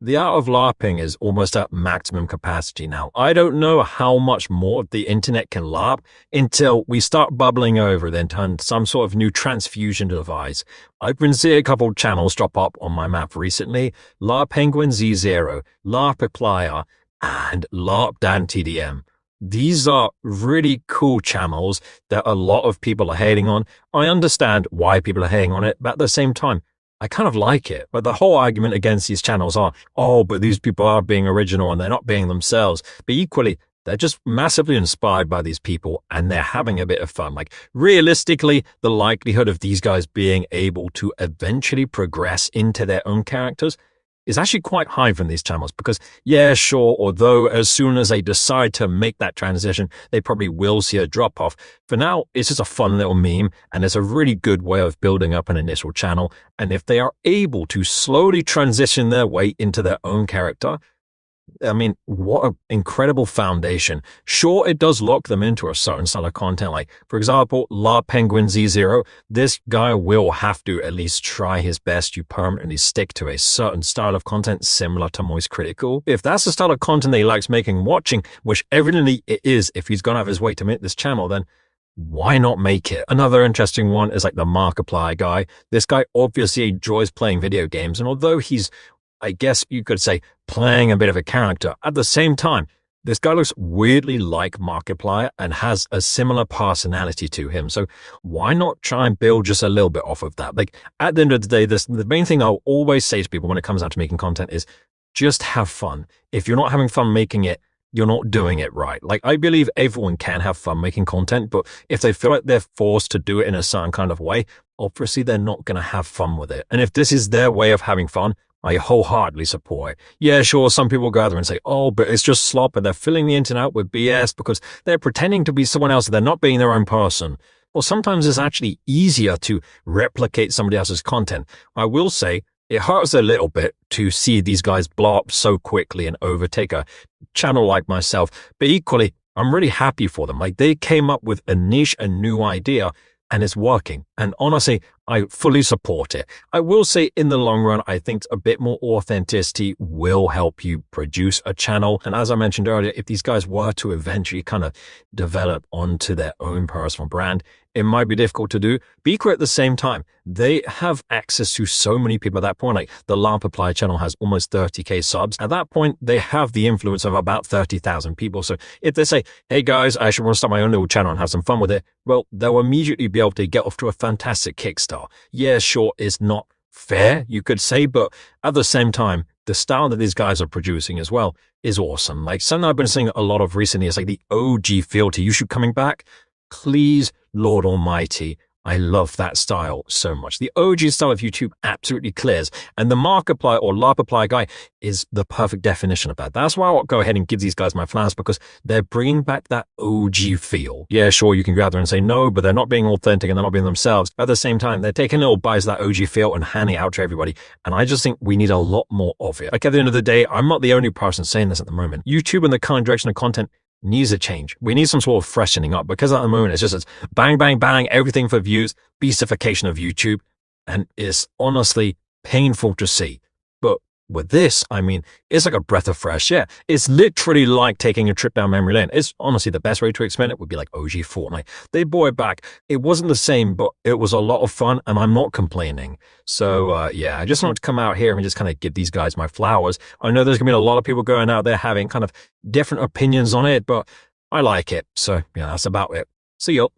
The art of LARPing is almost at maximum capacity now. I don't know how much more the internet can LARP until we start bubbling over, then turn some sort of new transfusion device. I've been seeing a couple of channels drop up on my map recently: LARP Penguin Z0, LARP Applier, and LARP Dan TDM. These are really cool channels that a lot of people are hating on. I understand why people are hating on it, but at the same time, I kind of like it. But the whole argument against these channels are, oh, but these people are being original and they're not being themselves. But equally, they're just massively inspired by these people and they're having a bit of fun. Like, realistically, the likelihood of these guys being able to eventually progress into their own characters is actually quite high from these channels because, yeah, sure, although as soon as they decide to make that transition, they probably will see a drop off. For now, it's just a fun little meme and it's a really good way of building up an initial channel. And if they are able to slowly transition their way into their own character, I mean, what an incredible foundation. Sure, it does lock them into a certain style of content. Like, for example, La Penguin Z0, this guy will have to at least try his best to permanently stick to a certain style of content similar to Moist Critical. If that's the style of content that he likes making and watching, which evidently it is if he's gonna have his way to make this channel, then why not make it? Another interesting one is like the Markiplier guy. This guy obviously enjoys playing video games, and although he's, I guess you could say, playing a bit of a character, at the same time, this guy looks weirdly like Markiplier and has a similar personality to him. So why not try and build just a little bit off of that? Like, at the end of the day, the main thing I'll always say to people when it comes down to making content is just have fun. If you're not having fun making it, you're not doing it right. Like, I believe everyone can have fun making content, but if they feel like they're forced to do it in a certain kind of way, obviously they're not going to have fun with it. And if this is their way of having fun, I wholeheartedly support it. Yeah, sure, some people go out there and say, oh, but it's just slop and they're filling the internet with BS because they're pretending to be someone else. They're not being their own person. Well, sometimes it's actually easier to replicate somebody else's content. I will say it hurts a little bit to see these guys blow up so quickly and overtake a channel like myself. But equally, I'm really happy for them. Like, they came up with a niche, a new idea, and it's working. And honestly, I fully support it. I will say in the long run, I think a bit more authenticity will help you produce a channel. And as I mentioned earlier, if these guys were to eventually kind of develop onto their own personal brand, it might be difficult to do. But equally at the same time, they have access to so many people at that point. Like, the LARP Apply channel has almost 30k subs. At that point, they have the influence of about 30,000 people. So if they say, hey guys, I should want to start my own little channel and have some fun with it, well, they'll immediately be able to get off to a fantastic kickstart. Yeah, sure, it's not fair, you could say, but at the same time, the style that these guys are producing as well is awesome. Like, something I've been seeing a lot of recently is like the OG feel to YouTube coming back. Please, Lord Almighty, I love that style so much. The OG style of YouTube absolutely clears, and the Markiplier or Larping guy is the perfect definition of that. That's why I'll go ahead and give these guys my flowers, because they're bringing back that OG feel. Yeah, sure, you can go out there and say no, but they're not being authentic and they're not being themselves. At the same time, they're taking little bites of that OG feel and handing it out to everybody, and I just think we need a lot more of it. Like, at the end of the day, I'm not the only person saying this at the moment. YouTube and the current direction of content needs a change. We need some sort of freshening up, because at the moment it's just it's bang, bang, bang, everything for views, beastification of YouTube, and it's honestly painful to see. But with this, I mean, it's like a breath of fresh air. It's literally like taking a trip down memory lane. It's honestly the best way to explain it would be like OG Fortnite. They brought it back. It wasn't the same, but it was a lot of fun, and I'm not complaining. So yeah, I just wanted to come out here and just kind of give these guys my flowers. I know there's gonna be a lot of people going out there having kind of different opinions on it, but I like it. So yeah, that's about it. See you.